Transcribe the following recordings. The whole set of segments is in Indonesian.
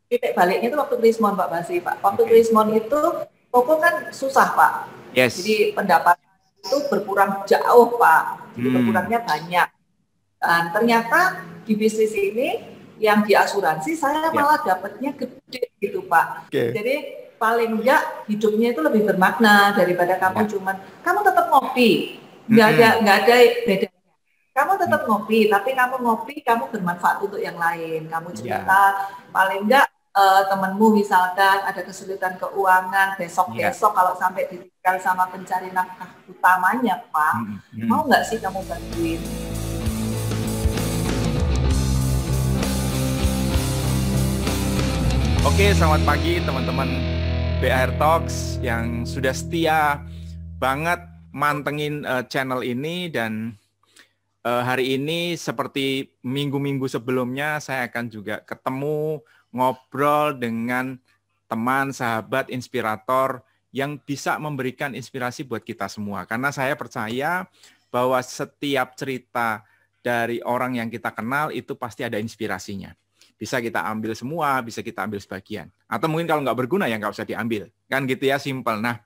titik baliknya itu waktu Krismon Pak Basri Pak. Waktu Oke. Krismon itu toko kan susah Pak. Yes. Jadi pendapatan itu berkurang jauh Pak. Jadi Hmm. berkurangnya banyak. Dan ternyata di bisnis ini yang di asuransi saya Ya. malah dapatnya gede gitu Pak. Oke. Jadi paling enggak hidupnya itu lebih bermakna daripada kamu Ya. cuman kamu tetap ngopi, Mm-mm. nggak ada beda. Kamu Mm. tetap ngopi, tapi kamu ngopi, kamu bermanfaat untuk yang lain. Kamu Ya. cerita, paling enggak temenmu misalkan ada kesulitan keuangan, Ya. besok-besok kalau sampai ditinggal sama pencari nafkah utamanya, Pak, Mm-mm. Mm. mau nggak sih kamu bantuin? Oke, selamat pagi teman-teman BR Talks yang sudah setia banget mantengin channel ini dan hari ini seperti minggu-minggu sebelumnya saya akan juga ketemu ngobrol dengan teman, sahabat, inspirator yang bisa memberikan inspirasi buat kita semua. Karena saya percaya bahwa setiap cerita dari orang yang kita kenal itu pasti ada inspirasinya. Bisa kita ambil semua, bisa kita ambil sebagian. Atau mungkin kalau nggak berguna ya nggak usah diambil. Kan gitu ya, simple. Nah,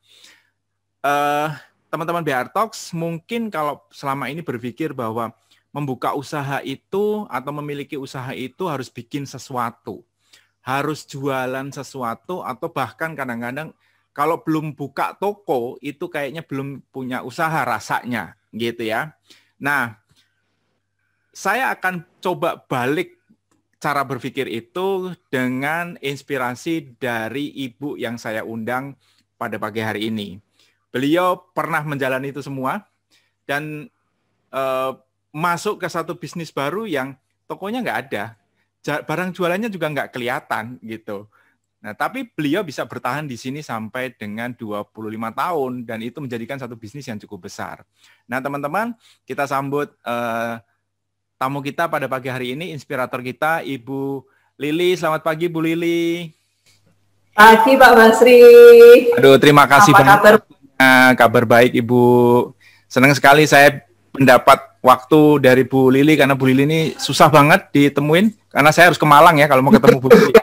teman-teman BR Talks mungkin kalau selama ini berpikir bahwa membuka usaha itu atau memiliki usaha itu harus bikin sesuatu. Harus jualan sesuatu atau bahkan kadang-kadang kalau belum buka toko itu kayaknya belum punya usaha rasanya gitu ya. Nah, saya akan coba balik cara berpikir itu dengan inspirasi dari ibu yang saya undang pada pagi hari ini. Beliau pernah menjalani itu semua dan masuk ke satu bisnis baru yang tokonya nggak ada, barang jualannya juga nggak kelihatan gitu. Nah, tapi beliau bisa bertahan di sini sampai dengan 25 tahun dan itu menjadikan satu bisnis yang cukup besar. Nah, teman-teman, kita sambut tamu kita pada pagi hari ini, inspirator kita, Ibu Lili. Selamat pagi, Bu Lili. Pagi, Pak Basri. Aduh, terima kasih Apa banyak. kabar? Kabar baik, Ibu. Senang sekali saya mendapat waktu dari Bu Lili, karena Bu Lili ini susah banget ditemuin, karena saya harus ke Malang ya kalau mau ketemu Bu Lili.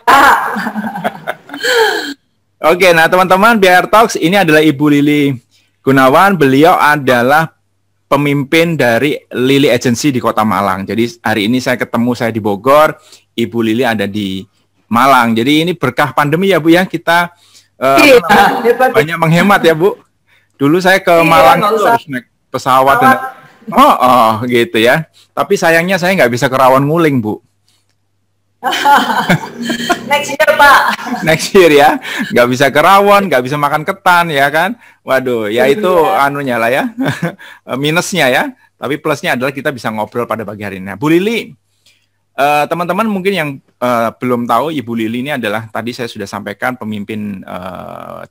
Oke, nah teman-teman, BR Talks, ini adalah Ibu Lili Gunawan. Beliau adalah pemimpin dari Lili Agency di Kota Malang. Jadi hari ini saya ketemu, saya di Bogor, Ibu Lili ada di Malang. Jadi ini berkah pandemi ya Bu ya, kita banyak menghemat ya Bu. Dulu saya ke Malang itu harus naik pesawat dan gitu ya. Tapi sayangnya saya nggak bisa ke Rawon Nguling Bu. Next year Pak. Next year ya, nggak bisa ke Rawon, nggak bisa makan ketan ya kan. Waduh, ya itu anunya lah ya, minusnya ya. Tapi plusnya adalah kita bisa ngobrol pada pagi hari ini. Nah, Bu Lili, teman-teman mungkin yang belum tahu, Ibu Lili ini adalah tadi saya sudah sampaikan pemimpin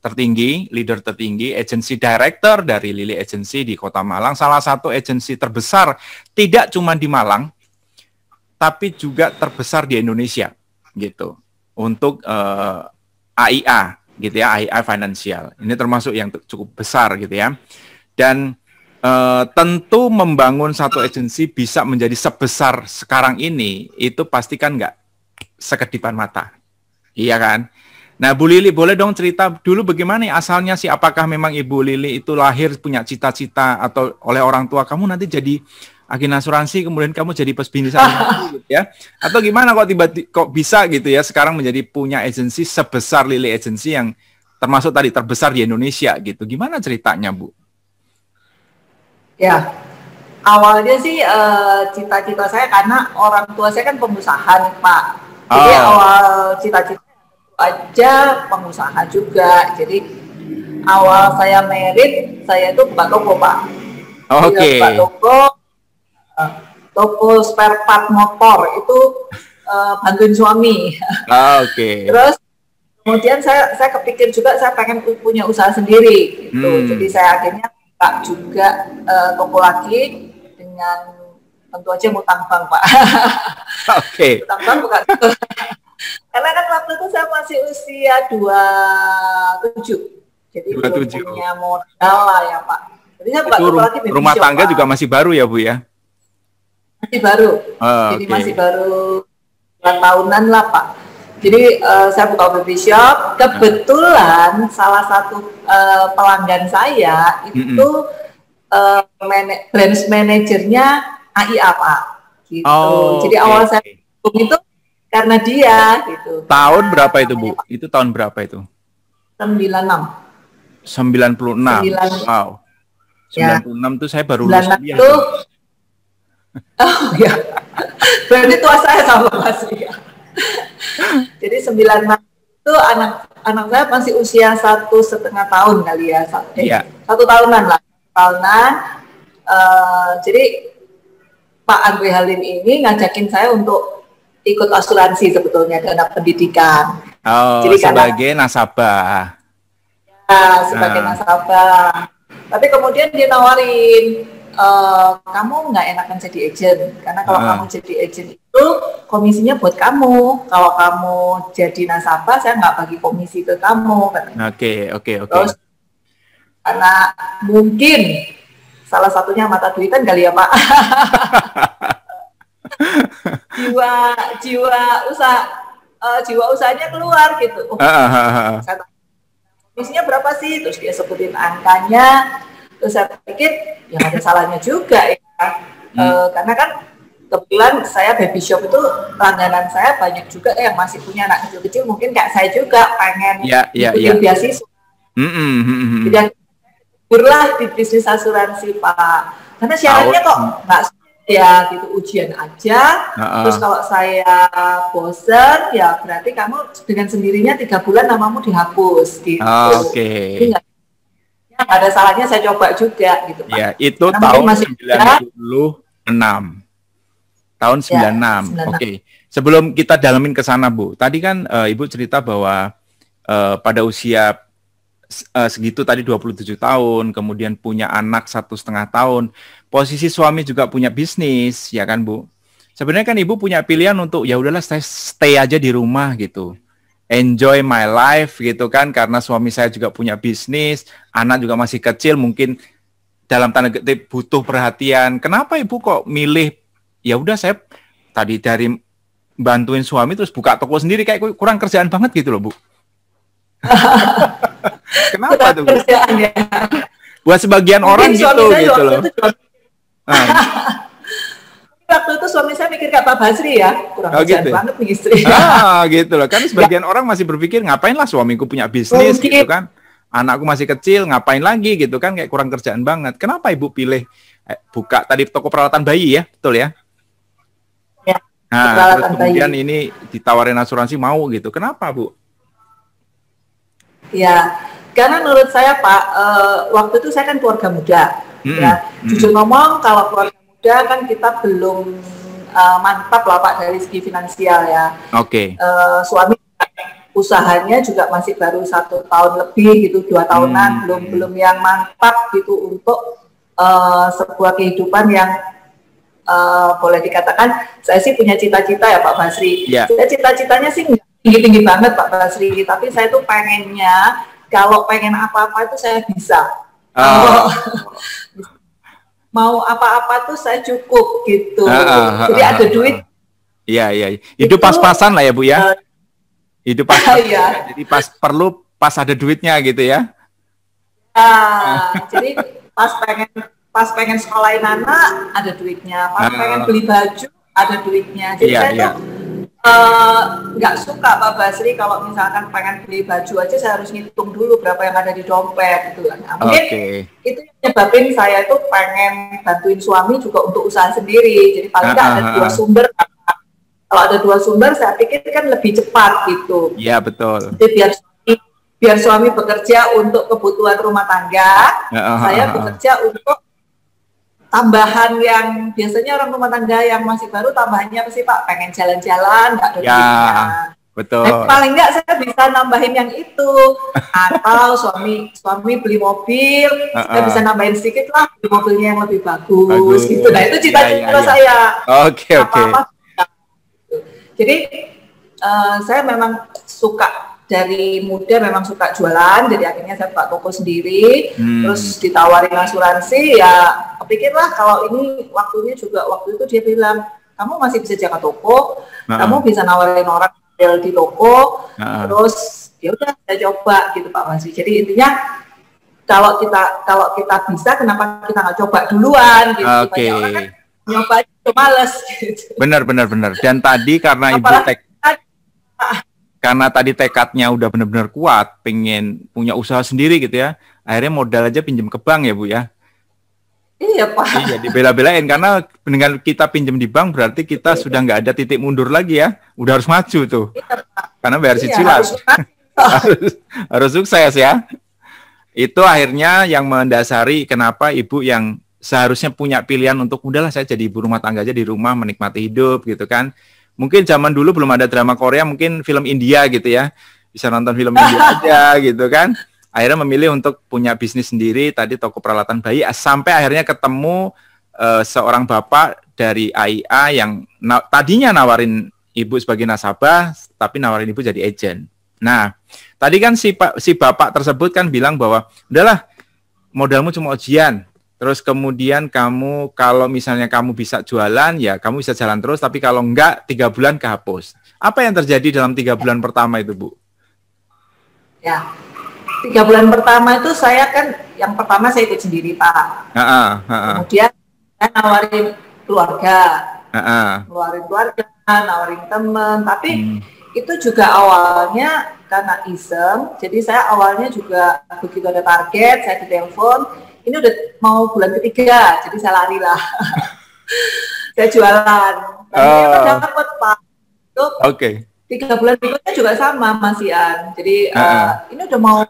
tertinggi, leader tertinggi, agency director dari Lili Agency di Kota Malang. Salah satu agency terbesar tidak cuma di Malang, tapi juga terbesar di Indonesia gitu. Untuk AIA gitu ya, AIA Financial. Ini termasuk yang cukup besar gitu ya. Dan tentu membangun satu agensi bisa menjadi sebesar sekarang ini, itu pasti kan nggak sekedipan mata. Iya kan? Nah, Bu Lili boleh dong cerita dulu bagaimana asalnya sih? Apakah memang Ibu Lili itu lahir punya cita-cita atau oleh orang tua kamu nanti jadi agen asuransi, kemudian kamu jadi pebisnis gitu ya? Atau gimana kok tiba-tiba kok bisa gitu ya sekarang menjadi punya agensi sebesar Lili Agency yang termasuk tadi terbesar di Indonesia gitu? Gimana ceritanya, Bu? Ya, awalnya sih cita-cita saya karena orang tua saya kan pengusaha nih Pak. Jadi awal cita-cita aja pengusaha juga. Jadi awal saya merit, saya itu buka toko Pak. Oke. Buka toko spare part motor itu bantuin suami. Oke. Terus kemudian saya kepikir juga saya pengen punya usaha sendiri gitu. Jadi saya akhirnya buka juga toko lagi dengan tentu aja ngutang bank Pak. Oke. Ngutang bank buka toko. Karena kan waktu itu saya masih usia 27. Jadi 27. Belum punya modal lah ya Pak. Jadi saya buka toko lagi rumah tangga Pak. Juga masih baru ya Bu ya? Masih baru. Jadi masih baru 2 tahunan lah Pak. Jadi saya buka coffee shop, kebetulan salah satu pelanggan saya itu branch manajernya AIA Pak, gitu. Oh, jadi awal saya itu karena dia, gitu. Tahun berapa itu Bu? Itu tahun berapa itu? 96. 96. Wow. 96 tuh saya baru lulus kuliah. Oh ya, berarti tua saya sama Mas Ria. Jadi 96 itu anak saya masih usia 1,5 tahun kali ya, 1 tahunan lah, jadi Pak Andre Halim ini ngajakin saya untuk ikut asuransi sebetulnya dana pendidikan. Oh, jadi sebagai nasabah. Ya, sebagai nasabah. Tapi kemudian dia nawarin, kamu nggak enakan jadi agent, karena kalau kamu jadi agent itu komisinya buat kamu. Kalau kamu jadi nasabah, saya nggak bagi komisi ke kamu. Oke. Terus karena mungkin salah satunya mata duitan kali ya Pak. jiwa usahanya keluar gitu. Komisinya berapa sih? Terus dia sebutin angkanya. Terus saya pikir ya ada salahnya juga ya. Karena kan kebetulan saya baby shop itu langganan saya banyak juga yang masih punya anak kecil-kecil, mungkin kayak saya juga pengen ikutin beasiswa. Jadi burlah di bisnis asuransi Pak. Karena syaratnya kok nggak ya gitu, ujian aja. Terus kalau saya bosen ya berarti kamu dengan sendirinya 3 bulan namamu dihapus gitu. Jadi nggak ada salahnya saya coba juga gitu Pak. Ya, itu karena tahun 96. Tahun 96. Oke. Sebelum kita dalamin ke sana Bu, tadi kan Ibu cerita bahwa pada usia segitu tadi 27 tahun, kemudian punya anak 1,5 tahun, posisi suami juga punya bisnis, ya kan Bu? Sebenarnya kan Ibu punya pilihan untuk ya udahlah saya stay aja di rumah gitu. Enjoy my life gitu kan, karena suami saya juga punya bisnis, anak juga masih kecil, mungkin dalam tanda kutip butuh perhatian. Kenapa Ibu kok milih ya udah saya tadi dari bantuin suami terus buka toko sendiri, kayak kurang kerjaan banget gitu loh Bu? Kenapa tuh? Kerjaannya. Buat sebagian orang gitu loh. Waktu itu suami saya mikir kayak Pak Basri ya, kurang kerjaan banget nih istri. Gitu loh. Kan sebagian orang masih berpikir ngapain lah suamiku punya bisnis gitu kan. Anakku masih kecil, ngapain lagi gitu kan, kayak kurang kerjaan banget. Kenapa Ibu pilih buka tadi toko peralatan bayi ya, betul ya? Ya. Nah, terus kemudian ini ditawarin asuransi mau gitu. Kenapa Bu? Ya, karena menurut saya Pak, waktu itu saya kan keluarga muda, ya. Jujur ngomong, kalau keluarga muda kan kita belum mantap lah Pak dari segi finansial ya. Suami usahanya juga masih baru 1 tahun lebih gitu, 2 tahunan, belum yang mantap gitu untuk sebuah kehidupan yang boleh dikatakan saya sih punya cita-cita ya Pak Basri. Saya cita-citanya sih tinggi-tinggi banget Pak Basri, tapi saya tuh pengennya kalau pengen apa-apa itu saya bisa. Mau apa-apa tuh saya cukup gitu. Jadi ada duit. Iya. Hidup pas-pasan lah ya Bu ya. Hidup pas-pasan. Jadi perlu pas ada duitnya gitu ya. Jadi pas pengen sekolahin anak ada duitnya, pas pengen beli baju ada duitnya. Jadi saya tuh nggak suka Pak Basri kalau misalkan pengen beli baju aja saya harus ngitung dulu berapa yang ada di dompet gitu kan. Mungkin itu yang nyebabin saya itu pengen bantuin suami juga untuk usaha sendiri. Jadi paling nggak ada 2 sumber. Kalau ada 2 sumber saya pikir kan lebih cepat gitu. Iya betul. Jadi biar suami bekerja untuk kebutuhan rumah tangga, saya bekerja untuk tambahan yang biasanya orang rumah tangga yang masih baru tambahannya apa sih Pak? Pengen jalan-jalan, nggak ada duitnya. Betul. Paling nggak saya bisa nambahin yang itu. Atau suami beli mobil, saya bisa nambahin sedikit lah, beli mobilnya yang lebih bagus. Gitu. Nah itu cita-cita saya. Oke. Jadi saya memang suka dari muda memang suka jualan, jadi akhirnya saya buka toko sendiri, terus ditawarin asuransi, ya kepikirlah kalau ini waktunya juga, waktu itu dia bilang, kamu masih bisa jaga toko, kamu bisa nawarin orang di toko, terus ya udah saya coba gitu Pak Basri. Jadi intinya kalau kita bisa, kenapa kita nggak coba duluan gitu? Banyak orang kan nyoba aja males gitu. Benar. Dan tadi karena karena tadi tekadnya udah benar-benar kuat, pengen punya usaha sendiri gitu ya, akhirnya modal aja pinjam ke bank ya Bu ya. Iya Pak. Iya, dibela-belain karena dengan kita pinjam di bank berarti kita sudah nggak ada titik mundur lagi ya, udah harus maju tuh. Iya, Pak. Karena bayar cicilan. Harus sukses ya. Itu akhirnya yang mendasari kenapa ibu yang seharusnya punya pilihan untuk udahlah saya jadi ibu rumah tangga aja di rumah menikmati hidup gitu kan. Mungkin zaman dulu belum ada drama Korea, mungkin film India gitu ya. Bisa nonton film India aja gitu kan. Akhirnya memilih untuk punya bisnis sendiri, tadi toko peralatan bayi, sampai akhirnya ketemu seorang bapak dari AIA yang tadinya nawarin ibu sebagai nasabah, tapi nawarin ibu jadi agent. Nah, tadi kan si bapak tersebut kan bilang bahwa, udahlah, modalmu cuma ujian. Terus kemudian kamu, kalau misalnya kamu bisa jualan, ya kamu bisa jalan terus, tapi kalau enggak, 3 bulan kehapus. Apa yang terjadi dalam 3 bulan pertama itu, Bu? Ya, 3 bulan pertama itu saya kan, yang pertama saya ikut sendiri Pak. Kemudian saya nawarin keluarga, nawarin teman, tapi itu juga awalnya karena iseng. Jadi saya awalnya juga begitu ada target, saya ditelepon, ini udah mau bulan ketiga, jadi saya lari lah. Saya jualan. Dan dapat Pak. Oke. 3 bulan berikutnya juga sama Mas Ian. Jadi ini udah mau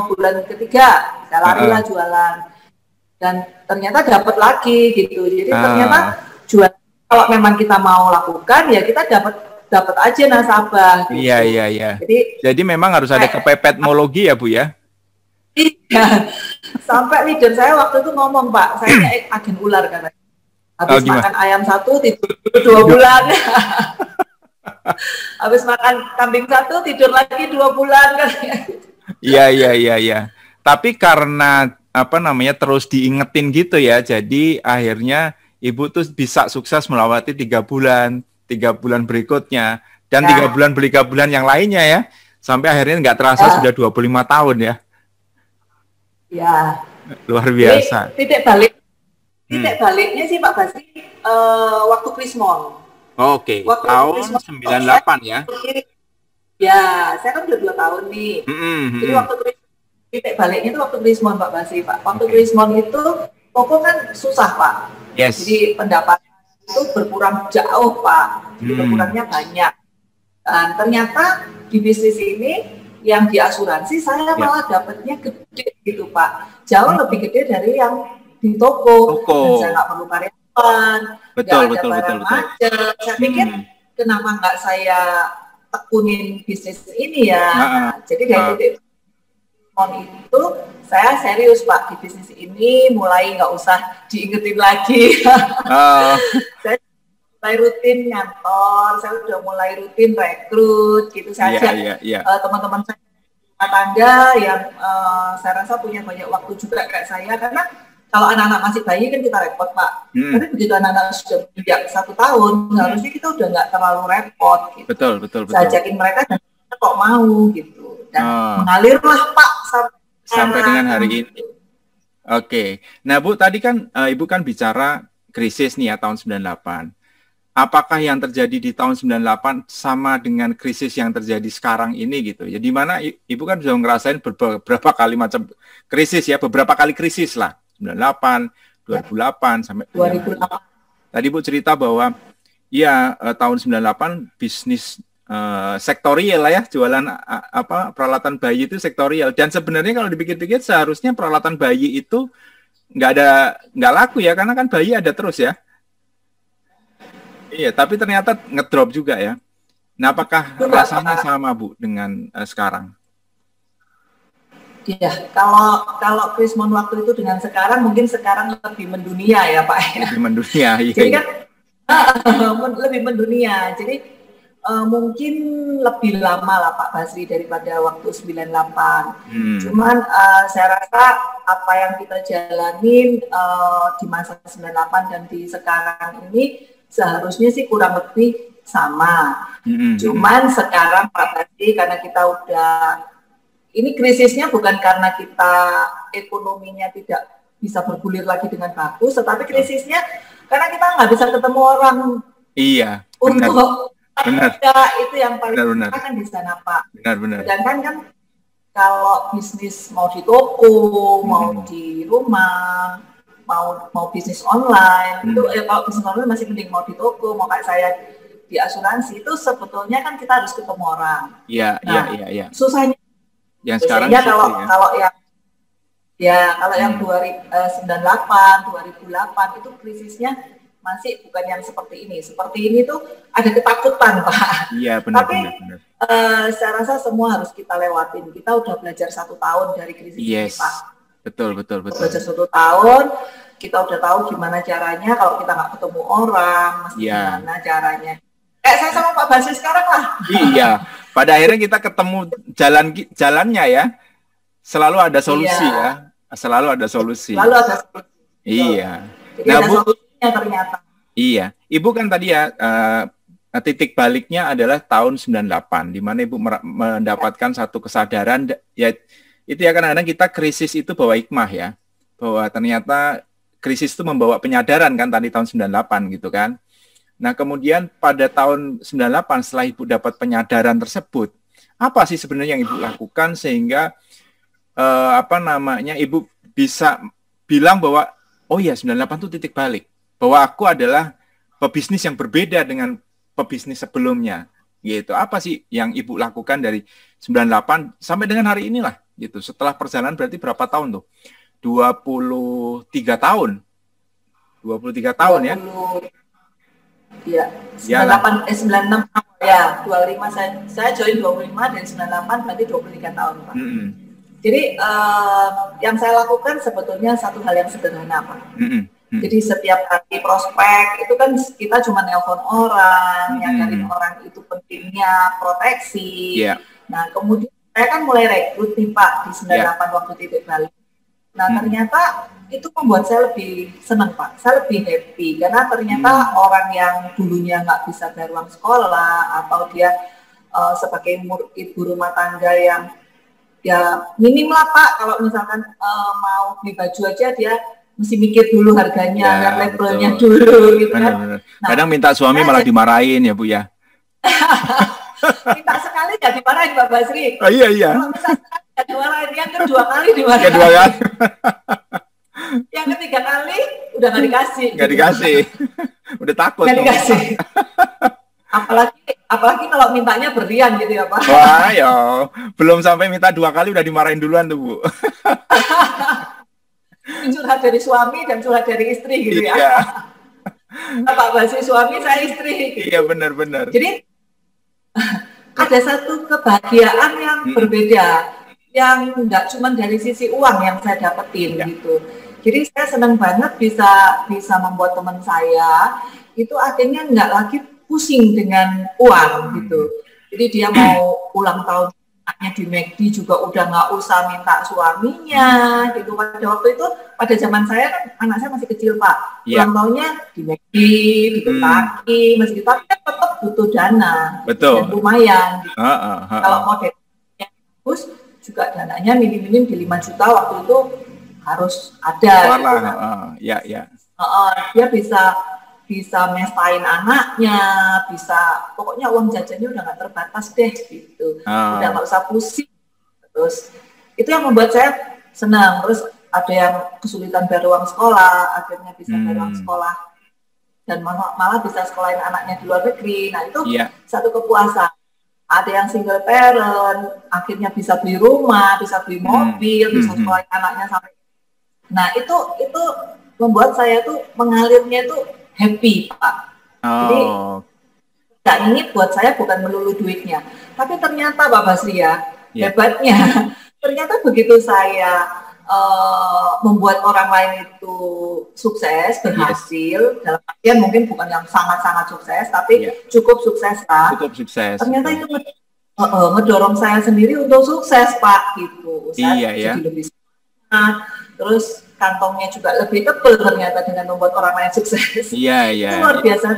bulan ketiga, saya lari lah jualan. Dan ternyata dapat lagi gitu. Jadi ternyata jual, kalau memang kita mau lakukan ya kita dapat aja nasabah. Gitu. Iya. Jadi memang harus ada kepepetmologi ya Bu ya. Iya. Sampai leader saya waktu itu ngomong Pak, saya agen ular katanya. Habis makan ayam 1 tidur 2 bulan. Habis makan kambing 1 tidur lagi 2 bulan kan. Iya. Tapi karena terus diingetin gitu ya, jadi akhirnya ibu tuh bisa sukses melewati 3 bulan berikutnya dan 3 bulan yang lainnya ya, sampai akhirnya nggak terasa sudah 25 tahun ya. Ya. Luar biasa. Jadi, titik baliknya sih Pak Basri waktu Krismon. Oke. Tahun 98 ya. Ya, saya kan udah 2 tahun nih. Jadi waktu titik baliknya itu waktu Krismon Pak Basri Pak. Waktu Krismon itu toko kan susah Pak. Yes. Jadi pendapatan itu berkurang jauh Pak. Jadi berkurangnya banyak. Dan ternyata di bisnis ini yang di asuransi saya malah dapatnya gede gitu Pak. Jauh lebih gede dari yang di toko. Dan saya nggak perlu karyawan, nggak ada barang macet. Saya pikir kenapa nggak saya tekunin bisnis ini ya. Jadi dari titik itu saya serius Pak di bisnis ini, mulai nggak usah diingetin lagi. Saya mulai rutin ngantor, saya udah mulai rutin rekrut gitu. Saya ajak teman-teman saya rumah tangga yang saya rasa punya banyak waktu juga kayak saya, karena kalau anak-anak masih bayi kan kita repot Pak. Tapi begitu anak-anak sudah beranjak 1 tahun, harusnya kita udah nggak terlalu repot. Gitu. Betul. Saya ajakin mereka dan mereka kok mau gitu. Dan mengalirlah Pak sampai dengan hari ini. Oke. Nah Bu, tadi kan Ibu kan bicara krisis nih ya tahun 98. Apakah yang terjadi di tahun 98 sama dengan krisis yang terjadi sekarang ini gitu? Ya di mana Ibu kan sudah ngerasain beberapa kali macam krisis ya, beberapa kali krisis lah. 98, 2008 sampai 2008. Tadi Bu cerita bahwa ya tahun 98 bisnis sektorial lah ya, jualan peralatan bayi itu sektorial, dan sebenarnya kalau dipikir-pikir seharusnya peralatan bayi itu nggak laku ya, karena kan bayi ada terus ya. Iya, tapi ternyata ngedrop juga ya. Nah, apakah rasanya sama Bu dengan sekarang? Iya, kalau Krismon waktu itu dengan sekarang, mungkin sekarang lebih mendunia ya Pak. Lebih mendunia, iya. Jadi kan lebih mendunia. Jadi mungkin lebih lama lah Pak Basri daripada waktu 98. Cuman saya rasa apa yang kita jalanin di masa 98 dan di sekarang ini seharusnya sih kurang lebih sama. Cuman sekarang Pak Basri, karena kita udah, ini krisisnya bukan karena kita ekonominya tidak bisa bergulir lagi dengan bagus, tetapi krisisnya karena kita nggak bisa ketemu orang. Iya. Untuk benar. Itu yang paling benar. kan di sana Pak. Benar. Sedangkan kan kalau bisnis mau di toko, mau di rumah, mau bisnis online, itu kalau bisnis online masih mending, mau di toko, mau kayak saya di asuransi, itu sebetulnya kan kita harus ketemu orang. Iya. Susahnya yang sekarang kalau yang 2008 itu krisisnya masih bukan yang seperti ini. Seperti ini tuh ada ketakutan, Pak. Iya, benar. Tapi saya rasa semua harus kita lewatin. Kita udah belajar 1 tahun dari krisis ini, Pak. Betul. Belajar 1 tahun, kita udah tahu gimana caranya kalau kita nggak ketemu orang, mesti gimana caranya. Kayak saya sama Pak Basri sekarang lah. Iya, pada akhirnya kita ketemu jalannya ya. Selalu ada solusi ya. Selalu ada solusi. Iya. Jadi ada solusinya ternyata. Iya. Ibu kan tadi ya, titik baliknya adalah tahun 98, di mana Ibu mendapatkan satu kesadaran, ya itu ya, kadang-kadang kita krisis itu bawa hikmah ya. Bahwa ternyata krisis itu membawa penyadaran kan, tadi tahun 98 gitu kan. Nah kemudian pada tahun 98 setelah Ibu dapat penyadaran tersebut, apa sih sebenarnya yang Ibu lakukan sehingga Ibu bisa bilang bahwa oh ya 98 itu titik balik, bahwa aku adalah pebisnis yang berbeda dengan pebisnis sebelumnya gitu. Apa sih yang Ibu lakukan dari 98 sampai dengan hari inilah gitu, setelah perjalanan berarti berapa tahun tuh? 23 tahun 23 tahun ya. Iya, 96 ya, 25 saya join 25 dan 98 berarti 23 tahun, Pak. Jadi yang saya lakukan sebetulnya satu hal yang sederhana, Pak. Jadi setiap kali prospek itu kan kita cuma nelpon orang, nyadarin orang itu pentingnya proteksi. Nah kemudian saya kan mulai rekrut nih Pak di 98 waktu titik balik. Nah ternyata itu membuat saya lebih senang Pak, saya lebih happy karena ternyata orang yang dulunya nggak bisa bayar uang sekolah atau dia sebagai ibu rumah tangga yang ya minim lah Pak, kalau misalkan mau beli baju aja dia mesti mikir dulu harganya, lihat labelnya dulu gitu kan. Nah, kadang minta suami malah dimarahin ya Bu ya. Minta sekali nggak dimarahin Pak Basri. Oh, iya. Kalau misalkan nggak dimarahin, yang kedua kali dimarahin. Kedua kali. Yang ketiga kali udah nggak dikasih. Nggak dikasih. Udah takut. Nggak dikasih. Apalagi kalau mintanya berlian gitu ya Pak. Wah ya, belum sampai minta 2 kali udah dimarahin duluan tuh Bu. Curhat dari suami dan curhat dari istri gitu ya. Pak Basri suami, saya istri. Gitu. Iya benar. Jadi ada satu kebahagiaan yang berbeda, yang nggak cuma dari sisi uang yang saya dapetin gitu. Jadi saya senang banget bisa membuat teman saya itu akhirnya nggak lagi pusing dengan uang gitu. Jadi dia mau ulang tahun anaknya di McD juga udah nggak usah minta suaminya gitu. Pada waktu itu, pada zaman saya kan anak saya masih kecil Pak, ulang tahunnya di McD, di Kentucky, masih gitu, tapi kan tetap butuh dana. Betul. Dan lumayan. Gitu. Kalau mau yang bagus juga dananya minim-minim di 5 juta waktu itu harus ada. Gitu, kan. Dia bisa mestain anaknya, bisa pokoknya uang jajannya udah nggak terbatas deh gitu, udah nggak usah pusing. Terus itu yang membuat saya senang. Terus ada yang kesulitan bayar uang sekolah, akhirnya bisa bayar uang sekolah dan malah bisa sekolahin anaknya di luar negeri. Nah itu satu kepuasan. Ada yang single parent, akhirnya bisa beli rumah, bisa beli mobil, bisa sekolahin anaknya sampai. Nah itu membuat saya tuh mengalirnya tuh happy Pak. Jadi dan ini buat saya bukan melulu duitnya, tapi ternyata Pak Basri ya, hebatnya ternyata begitu saya membuat orang lain itu sukses, berhasil, dalam artian mungkin bukan yang sangat-sangat sukses, tapi cukup sukses lah. Cukup sukses. Ternyata itu ngedorong saya sendiri untuk sukses Pak gitu. Saya jadi lebih terus kantongnya juga lebih tebal ternyata dengan membuat orang lain sukses. Iya. Itu luar biasa.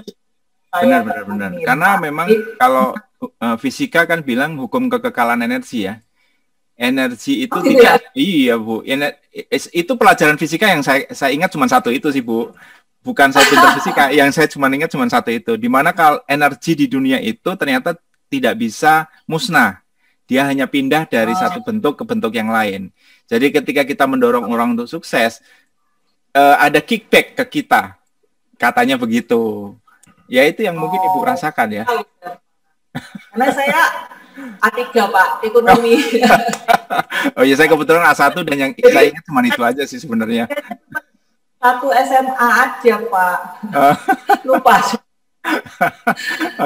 saya Benar. tekunin, Karena Pak. memang Jadi, kalau fisika kan bilang hukum kekekalan energi ya. Energi itu oh gitu ya? tidak, iya Bu. Itu pelajaran fisika yang saya ingat cuma satu itu sih Bu. Bukan saya pintar fisika, yang saya cuma ingat cuma satu itu. Dimana kalau energi di dunia itu ternyata tidak bisa musnah. Dia hanya pindah dari Oh, satu bentuk ke bentuk yang lain. Jadi ketika kita mendorong orang untuk sukses, ada kickback ke kita. Katanya begitu. Ya itu yang mungkin Ibu oh, rasakan ya. tahu. Karena saya A3 Pak, ekonomi. Oh ya, saya kebetulan A1 dan yang Jadi saya ingat cuma itu aja sih sebenarnya. satu SMA aja Pak. Oh, Lupa.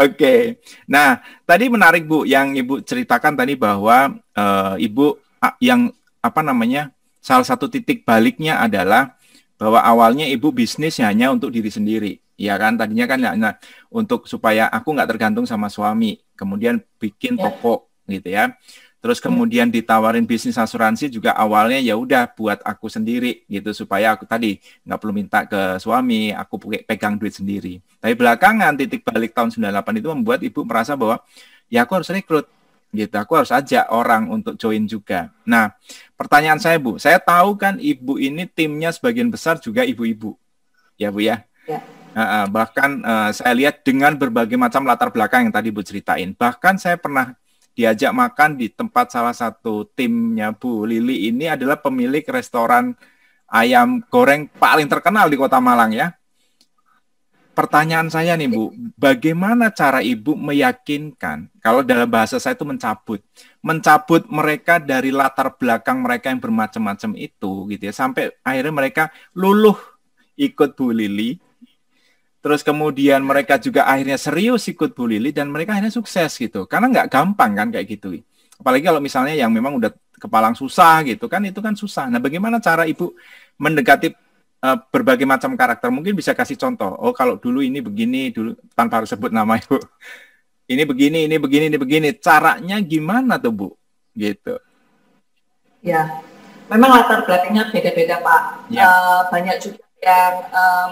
Oke. Nah, tadi menarik Bu yang Ibu ceritakan tadi bahwa Ibu yang apa namanya? Salah satu titik baliknya adalah bahwa awalnya Ibu bisnis hanya untuk diri sendiri. Ya kan, tadinya kan nah, untuk supaya aku nggak tergantung sama suami. Kemudian bikin Ya. toko gitu ya. Terus kemudian ditawarin bisnis asuransi juga awalnya ya udah buat aku sendiri gitu supaya aku tadi nggak perlu minta ke suami, aku pegang duit sendiri. Tapi belakangan titik balik tahun 98 itu membuat Ibu merasa bahwa ya aku harus rekrut gitu, aku harus ajak orang untuk join juga. Nah, pertanyaan saya Bu, saya tahu kan Ibu ini timnya sebagian besar juga ibu-ibu. Ya Bu ya. Ya. Bahkan saya lihat dengan berbagai macam latar belakang yang tadi Bu ceritain. Bahkan saya pernah diajak makan di tempat salah satu timnya Bu Lili ini adalah pemilik restoran ayam goreng paling terkenal di Kota Malang ya. Pertanyaan saya nih Bu, bagaimana cara Ibu meyakinkan, kalau dalam bahasa saya itu mencabut mereka dari latar belakang mereka yang bermacam-macam itu gitu ya, sampai akhirnya mereka luluh ikut Bu Lili. Terus kemudian mereka juga akhirnya serius ikut Bu Lili dan mereka akhirnya sukses gitu. Karena nggak gampang kan kayak gitu. Apalagi kalau misalnya yang memang udah kepalang susah gitu kan, itu kan susah. Nah bagaimana cara Ibu mendekati berbagai macam karakter? Mungkin bisa kasih contoh. Oh kalau dulu ini begini, dulu tanpa harus sebut nama Ibu. Ini begini, ini begini, ini begini. Caranya gimana tuh Bu? Gitu. Ya, memang latar belakangnya beda-beda Pak. Ya. Banyak juga yang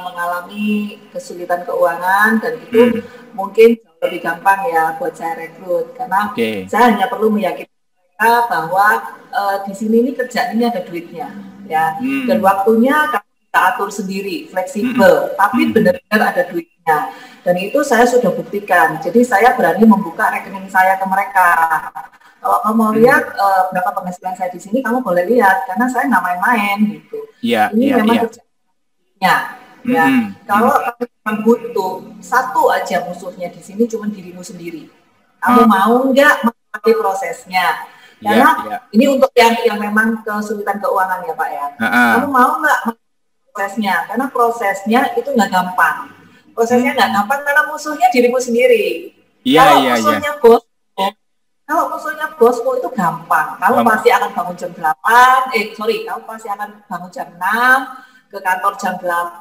mengalami kesulitan keuangan dan itu mungkin jauh lebih gampang ya buat saya rekrut karena saya hanya perlu meyakinkan mereka bahwa di sini ini kerjaan ini ada duitnya ya dan waktunya kita atur sendiri fleksibel tapi benar-benar ada duitnya dan itu saya sudah buktikan jadi saya berani membuka rekening saya ke mereka. Kalau kamu mau lihat berapa penghasilan saya di sini, kamu boleh lihat karena saya nggak main-main gitu. Ini memang kerjanya. Ya, kalau kamu butuh satu aja musuhnya di sini cuma dirimu sendiri. Kamu mau nggak menikmati prosesnya? Karena ini untuk yang memang kesulitan keuangan ya Pak ya. Kamu mau nggak menikmati prosesnya? Karena prosesnya itu nggak gampang. Prosesnya nggak gampang karena musuhnya dirimu sendiri. Kalau musuhnya bos. Kalau musuhnya bosmu itu gampang. Kamu pasti akan bangun jam 8, kamu pasti akan bangun jam 6, ke kantor jam 8,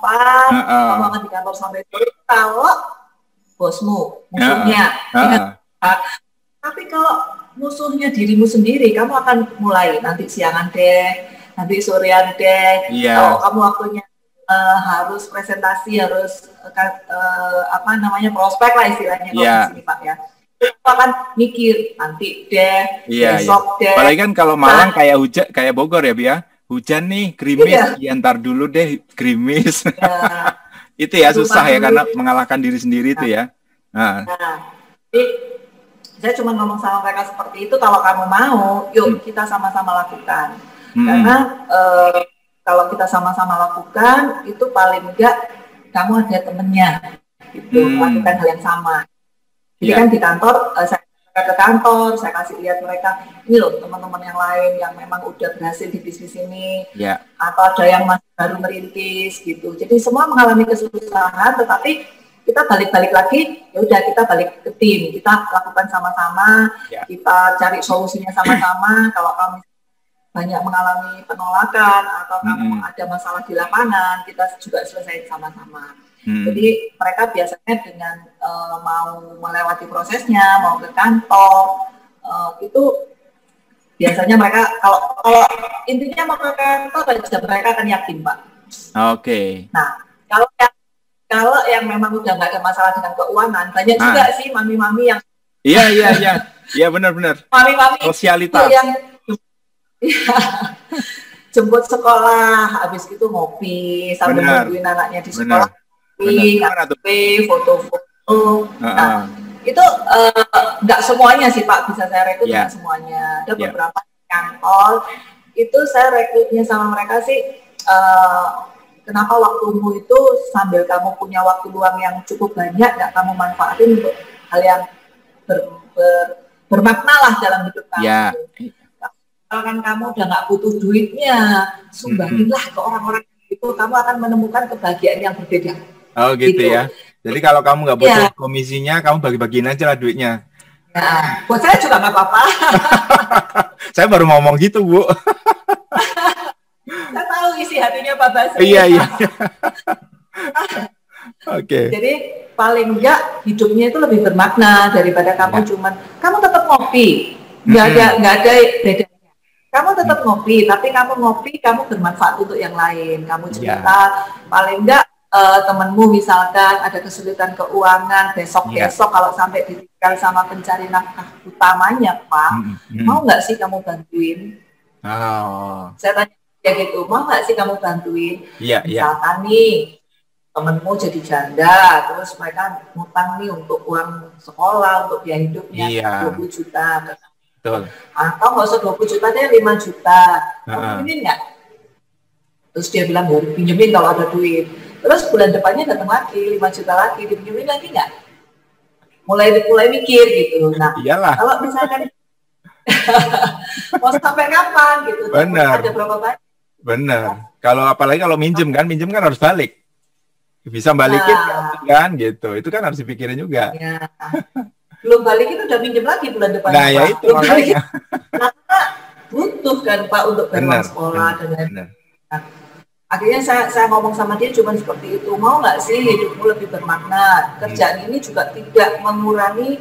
kamu akan di kantor sampai sore. Kalau bosmu, musuhnya. Tapi kalau musuhnya dirimu sendiri, kamu akan mulai nanti siangan deh, nanti sorean deh. Kalau kamu waktunya harus presentasi, harus prospek lah istilahnya kalau di sini Pak ya. Akan mikir nanti deh, besok deh. Apalagi kan kalau Malang kayak hujan, kayak Bogor ya, Bia. Hujan nih, gerimis. Ya, ntar dulu deh, gerimis. Itu ya susah ya karena mengalahkan diri sendiri itu ya. Jadi saya cuma ngomong sama mereka seperti itu. Kalau kamu mau, yuk kita sama-sama lakukan. Karena kalau kita sama-sama lakukan, itu paling enggak kamu ada temennya, gitu, lakukan hal yang sama. Jadi kan di kantor, saya ke kantor, saya kasih lihat mereka, ini loh teman-teman yang lain yang memang udah berhasil di bisnis ini, atau ada yang masih baru merintis gitu. Jadi semua mengalami kesusahan, tetapi kita balik-balik lagi, ya udah kita balik ke tim, kita lakukan sama-sama, kita cari solusinya sama-sama. Kalau kamu banyak mengalami penolakan atau kamu ada masalah di lapangan, kita juga selesai sama-sama. Jadi mereka biasanya dengan mau melewati prosesnya, mau ke kantor, itu biasanya mereka kalau intinya mau ke kantor aja mereka akan yakin Pak. Oke. Nah kalau yang Kalau yang memang udah nggak ada masalah dengan keuangan, banyak juga sih mami-mami yang iya benar-benar. Mami-mami Sosialitas. yang ya, jemput sekolah, habis itu ngopi sambil nungguin anaknya di sekolah, ngopi, foto-foto. Nah, itu nggak semuanya sih Pak, bisa saya rekrut nggak semuanya. Ada beberapa kantor itu saya rekrutnya sama mereka sih. Kenapa waktumu itu sambil kamu punya waktu luang yang cukup banyak, nggak kamu manfaatin untuk hal yang bermakna lah dalam hidup kamu. Kalau kan kamu udah nggak butuh duitnya, sumbangilah ke orang-orang itu, kamu akan menemukan kebahagiaan yang berbeda. Oh gitu ya. Jadi kalau kamu nggak butuh komisinya, kamu bagi-bagiin aja lah duitnya. Nah, buat saya juga nggak apa-apa. Saya baru ngomong gitu, Bu. Saya tahu isi hatinya Pak Basri. Iya. Oke. Jadi paling enggak hidupnya itu lebih bermakna daripada kamu cuman kamu tetap ngopi, nggak ada bedanya. Kamu tetap ngopi, tapi kamu bermanfaat untuk yang lain. Kamu cerita, paling enggak temenmu misalkan ada kesulitan keuangan, besok kalau sampai ditinggal sama pencari nafkah utamanya, Pak, mau nggak sih kamu bantuin? Saya tanya ya gitu, mau nggak sih kamu bantuin? Misalkan nih, temenmu jadi janda, terus mereka ngutang nih untuk uang sekolah, untuk biaya hidupnya 20 juta. Betul. Atau nggak usah 20 juta deh, 5 juta. Kamu pinjemin nggak? Terus dia bilang, pinjemin kalau ada duit. Terus bulan depannya datang lagi, 5 juta lagi, dipinjemin lagi nggak? Mulai mikir gitu. Nah, kalau misalkan mau sampai kapan gitu? Benar. Ada berapa banyak? Benar. Kalau apalagi kalau minjem kan harus balik. Bisa balikin kan gitu. Itu kan harus dipikirin juga. Ya. Belum balikin udah minjem lagi bulan depan. Nah, ya itu makanya. Karena butuh kan Pak untuk bayar sekolah dan lain-lain. Nah, akhirnya saya ngomong sama dia cuma seperti itu. Mau nggak sih hidupmu lebih bermakna? Kerjaan ini juga tidak mengurangi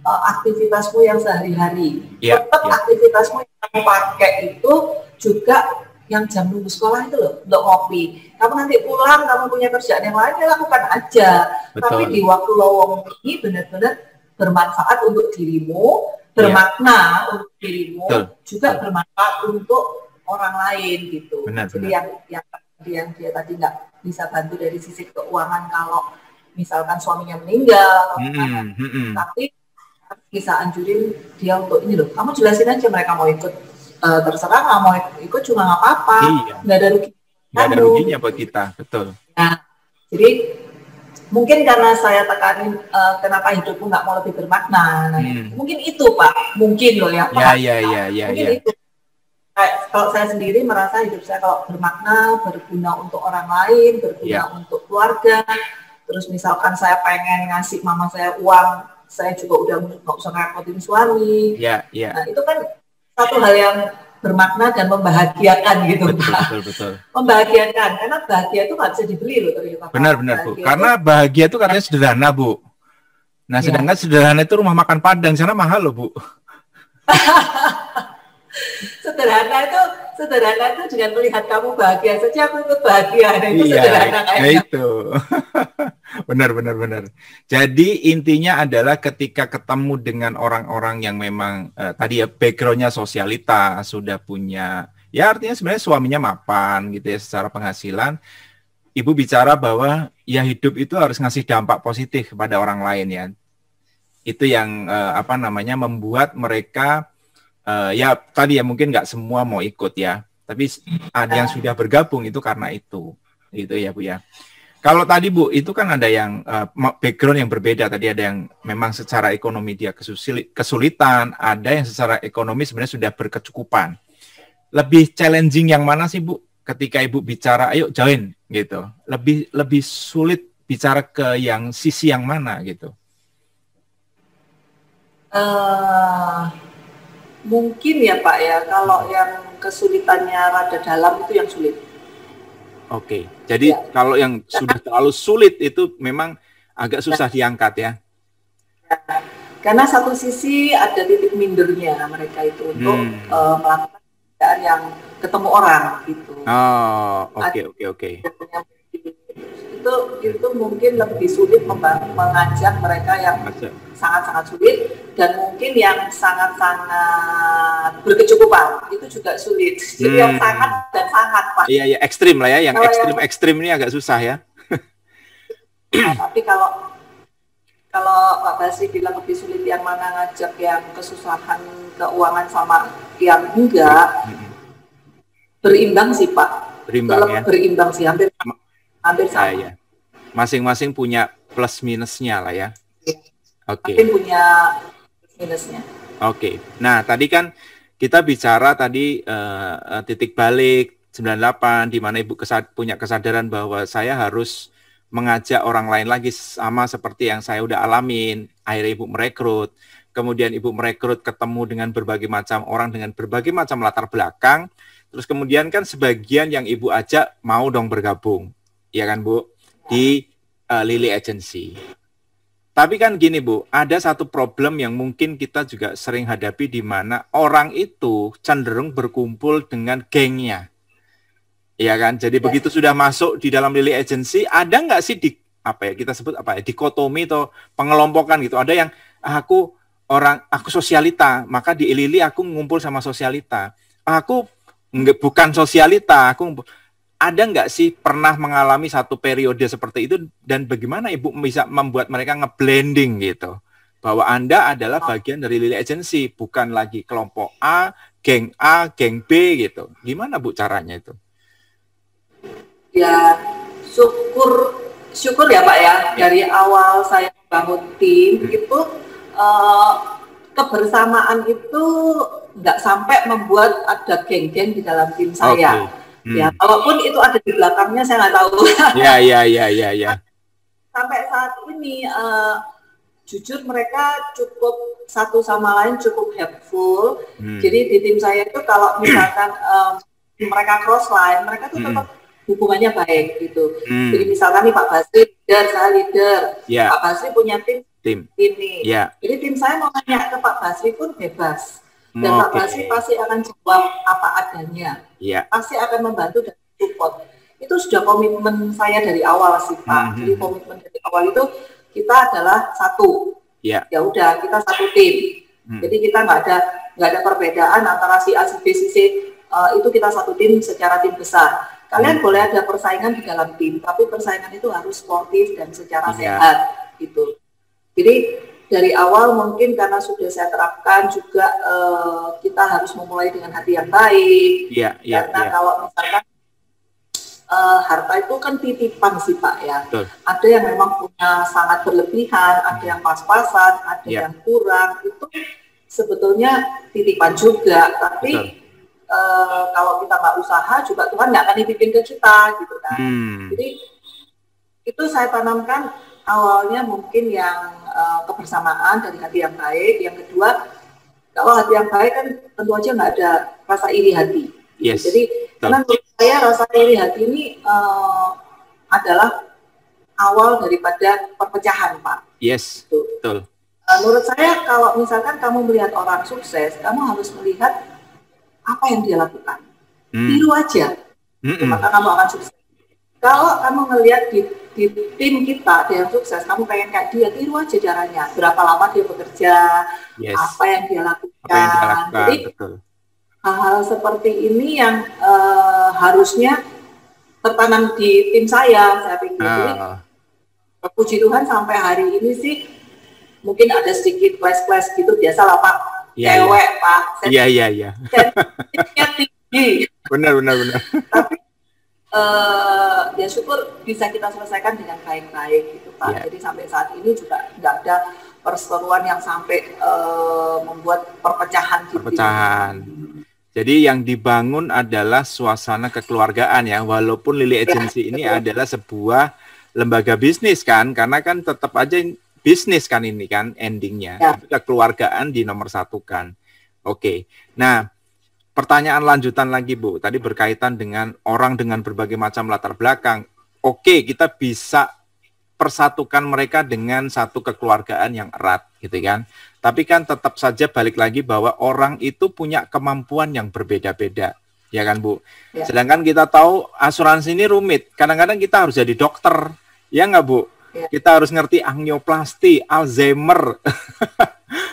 aktivitasmu yang sehari-hari. Tetap aktivitasmu yang kamu pakai itu juga yang jam nunggu sekolah itu loh, untuk ngopi. Kamu nanti pulang, kamu punya kerjaan yang lain, ya lakukan aja. Tapi di waktu lowong ini benar-benar bermanfaat untuk dirimu, bermakna untuk dirimu, juga bermanfaat untuk orang lain gitu. Jadi yang dia tadi nggak bisa bantu dari sisi keuangan kalau misalkan suaminya meninggal, tapi bisa anjurin dia untuk ini loh. Kamu jelasin aja mereka mau ikut, terserah nggak mau ikut juga nggak apa-apa, nggak ada rugi. Nggak ada ruginya buat kita, betul. Nah, jadi mungkin karena saya tekanin kenapa hidupmu nggak mau lebih bermakna, mungkin itu Pak, mungkin loh ya Pak. Mungkin itu. Kalau saya sendiri merasa hidup saya kalau bermakna, berguna untuk orang lain, berguna untuk keluarga. Terus misalkan saya pengen ngasih mama saya uang, saya juga udah nggak usah ngerepotin suami. Nah itu kan satu hal yang bermakna dan membahagiakan gitu, betul. Membahagiakan, karena bahagia itu nggak bisa dibeli loh ternyata. Benar Bu. Karena bahagia itu katanya sederhana Bu. Nah sedangkan sederhana itu rumah makan Padang, sana mahal loh Bu. Sederhana itu dengan melihat kamu bahagia saja aku ikut bahagia. Nah, itu sederhana kayaknya. Itu. Benar. Jadi intinya adalah ketika ketemu dengan orang-orang yang memang tadi ya backgroundnya sosialita, sudah punya, ya artinya sebenarnya suaminya mapan gitu ya secara penghasilan, Ibu bicara bahwa ya hidup itu harus ngasih dampak positif kepada orang lain ya. Itu yang membuat mereka ya tadi ya mungkin nggak semua mau ikut ya, tapi ada yang sudah bergabung itu karena itu ya Bu ya. Kalau tadi Bu itu kan ada yang background yang berbeda, tadi ada yang memang secara ekonomi dia kesulitan, ada yang secara ekonomi sebenarnya sudah berkecukupan. Lebih challenging yang mana sih Bu ketika Ibu bicara ayo join gitu, lebih sulit bicara ke yang sisi yang mana gitu? Mungkin ya Pak ya, kalau yang kesulitannya rada dalam itu yang sulit. Oke, jadi kalau yang sudah terlalu sulit itu memang agak susah diangkat ya. Karena satu sisi ada titik mindernya mereka itu untuk melakukan pekerjaan yang ketemu orang gitu. Oh, oke. Itu itu mungkin lebih sulit mengajak mereka yang sangat-sangat sulit, dan mungkin yang sangat-sangat berkecukupan itu juga sulit. Jadi yang sangat dan sangat Pak. Iya, ekstrim lah ya. Yang ekstrim ini agak susah ya. Nah, tapi kalau Pak Basri bilang lebih sulit yang mana ngajak yang kesusahan keuangan sama yang enggak, berimbang sih Pak. Berimbang sih, hampir sama. Ya. Masing-masing punya plus minusnya lah ya. Oke. Mungkin punya plus minusnya. Oke. Nah, tadi kan kita bicara tadi titik balik 98 di mana Ibu punya kesadaran bahwa saya harus mengajak orang lain lagi sama seperti yang saya udah alamin. Akhirnya Ibu merekrut. Kemudian Ibu merekrut ketemu dengan berbagai macam orang dengan berbagai macam latar belakang. Terus kemudian kan sebagian yang Ibu ajak mau dong bergabung, ya kan Bu, di Lily Agency. Tapi kan gini Bu, ada satu problem yang mungkin kita juga sering hadapi di mana orang itu cenderung berkumpul dengan gengnya, ya kan. Jadi begitu sudah masuk di dalam Lily Agency, ada nggak sih kita sebut dikotomi atau pengelompokan gitu? Ada yang aku sosialita, maka di Lily aku ngumpul sama sosialita. Aku bukan sosialita, ada nggak sih pernah mengalami satu periode seperti itu, dan bagaimana Ibu bisa membuat mereka ngeblending gitu, bahwa Anda adalah bagian dari Lily Agency, bukan lagi kelompok A, geng B gitu. Gimana Bu caranya itu? Ya, syukur ya Pak ya, dari awal saya bangun tim itu kebersamaan itu nggak sampai membuat ada geng-geng di dalam tim saya. Ya, kalaupun itu ada di belakangnya saya nggak tahu. Ya. Sampai saat ini jujur mereka cukup satu sama lain cukup helpful. Jadi di tim saya itu kalau misalkan mereka cross line, mereka tuh tetap hubungannya baik gitu. Jadi misalkan nih Pak Basri leader, saya leader, Pak Basri punya tim ini. Jadi tim saya mau nanya ke Pak Basri pun bebas. Dan Pak Basri pasti akan jawab apa adanya. Pasti akan membantu dan support. Itu sudah komitmen saya dari awal sih Pak. Jadi komitmen dari awal itu kita adalah satu. Ya udah, kita satu tim. Jadi kita nggak ada perbedaan antara si A, si B, si C. Itu kita satu tim secara tim besar. Kalian boleh ada persaingan di dalam tim, tapi persaingan itu harus sportif dan secara sehat gitu. Jadi dari awal mungkin karena sudah saya terapkan juga kita harus memulai dengan hati yang baik. Karena kalau misalkan harta itu kan titipan sih Pak ya. Ada yang memang punya sangat berlebihan, ada yang pas-pasan, ada yang kurang. Itu sebetulnya titipan juga, tapi kalau kita nggak usaha juga Tuhan nggak akan nitipin ke kita gitu kan. Jadi itu saya tanamkan awalnya mungkin yang kebersamaan dari hati yang baik. Yang kedua, kalau hati yang baik kan tentu aja nggak ada rasa iri hati. Jadi karena menurut saya rasa iri hati ini adalah awal daripada perpecahan Pak. Betul. Menurut saya kalau misalkan kamu melihat orang sukses, kamu harus melihat apa yang dia lakukan. Tiru aja, maka kamu akan sukses. Kalau kamu ngelihat di tim kita ada yang sukses, kamu pengen kayak dia, tiru aja caranya. Berapa lama dia bekerja, apa yang dia lakukan. Jadi hal-hal seperti ini yang harusnya tertanam di tim saya pikir. Jadi puji Tuhan sampai hari ini sih mungkin ada sedikit clash gitu, biasa lah Pak. Cewek Pak. Iya. Tinggi. Benar. Tapi ya syukur bisa kita selesaikan dengan baik-baik gitu Pak. Jadi sampai saat ini juga nggak ada perseteruan yang sampai membuat perpecahan. Jadi yang dibangun adalah suasana kekeluargaan ya, walaupun Lily Agency ini adalah sebuah lembaga bisnis kan, karena kan tetap aja bisnis kan ini kan endingnya, kekeluargaan dinomorsatukan. Oke. Nah, pertanyaan lanjutan lagi Bu, tadi berkaitan dengan orang dengan berbagai macam latar belakang. Oke, kita bisa persatukan mereka dengan satu kekeluargaan yang erat gitu kan. Tapi kan tetap saja balik lagi bahwa orang itu punya kemampuan yang berbeda-beda. Ya kan Bu? Sedangkan kita tahu asuransi ini rumit. Kadang-kadang kita harus jadi dokter, Ya nggak, Bu? Ya. Kita harus ngerti angioplasti, Alzheimer.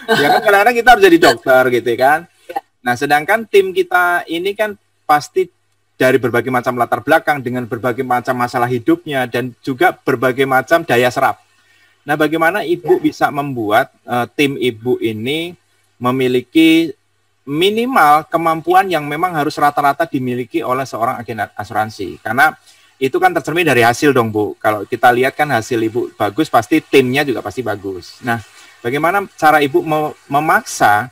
Ya kan kadang-kadang kita harus jadi dokter gitu kan. Ya. Nah, sedangkan tim kita ini kan pasti dari berbagai macam latar belakang dengan berbagai macam masalah hidupnya dan juga berbagai macam daya serap. Nah, bagaimana Ibu bisa membuat tim Ibu ini memiliki minimal kemampuan yang memang harus rata-rata dimiliki oleh seorang agen asuransi? Karena itu kan tercermin dari hasil dong, Bu. Kalau kita lihat kan hasil Ibu bagus, pasti timnya juga pasti bagus. Nah, bagaimana cara Ibu memaksa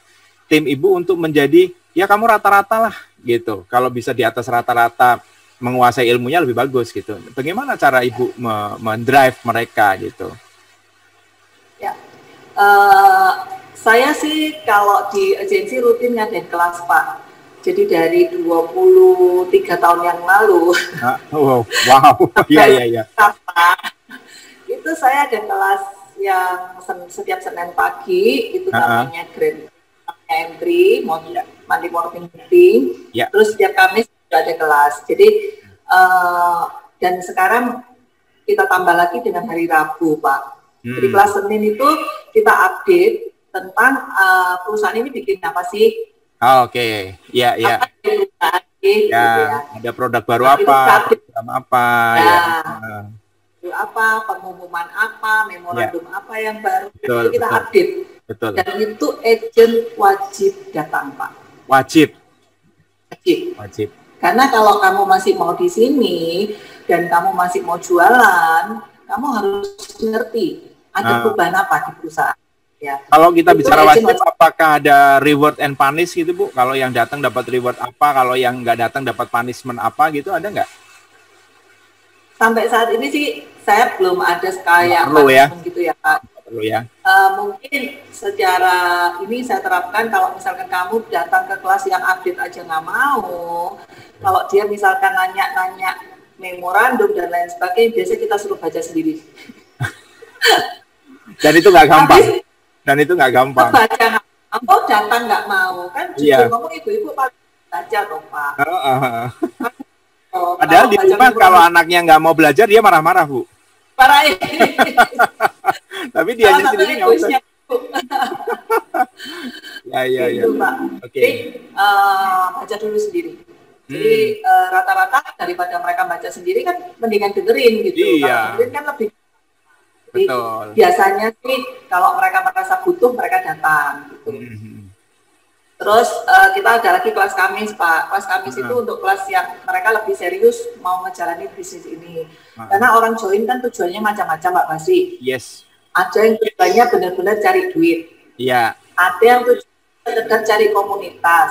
tim Ibu untuk menjadi, ya kamu rata-rata lah, gitu. Kalau bisa di atas rata-rata menguasai ilmunya lebih bagus, gitu. Bagaimana cara Ibu mendrive mereka, gitu? Ya, saya sih kalau di agensi rutin ngadain kelas, Pak. Jadi dari 23 tahun yang lalu. Wow, iya. Itu saya ada kelas yang setiap Senin pagi, itu namanya Grand Entry, Monday Morning Meeting. Terus setiap Kamis juga ada kelas. Jadi, dan sekarang kita tambah lagi dengan hari Rabu, Pak. Jadi kelas Senin itu kita update tentang perusahaan ini bikin apa sih? Oke. Iya. Gitu ya. Ada produk baru apa? Program apa? Apa, pengumuman apa, memorandum apa yang baru. Betul, itu kita update. Betul. Dan itu agent wajib datang, Pak. Wajib. Karena kalau kamu masih mau di sini dan kamu masih mau jualan, kamu harus ngerti ada perubahan apa di perusahaan. Ya. Kalau kita bicara wajib, apakah ada reward and punish gitu, Bu? Kalau yang datang dapat reward apa, kalau yang nggak datang dapat punishment apa gitu, ada nggak? Sampai saat ini sih saya belum ada kayak punishment gitu ya, Pak. Perlu ya. Mungkin secara ini saya terapkan kalau misalkan kamu datang ke kelas yang update aja nggak mau, kalau dia misalkan nanya-nanya memorandum dan lain sebagainya, biasanya kita suruh baca sendiri. Dan itu nggak gampang. Baca nggak mau, datang nggak mau, kan juga ngomong ibu-ibu paling baca toh, Pak. Padahal di rumah kalau anaknya nggak mau belajar, dia marah-marah, Bu. Parahin. Tapi dia sendiri nggak usah. Ya. Gitu, Pak. Jadi baca dulu sendiri. Jadi rata-rata daripada mereka baca sendiri kan mendingan dengerin gitu. Kalau dengerin kan lebih. Jadi, biasanya sih kalau mereka merasa butuh mereka datang gitu. Terus kita ada lagi kelas Kamis, Pak. Kelas Kamis itu untuk kelas yang mereka lebih serius mau menjalani bisnis ini. Karena orang join kan tujuannya macam-macam, Pak Basri. Yes. Ada yang tujuannya benar-benar cari duit. Iya. Ada yang tujuannya sekedar cari komunitas.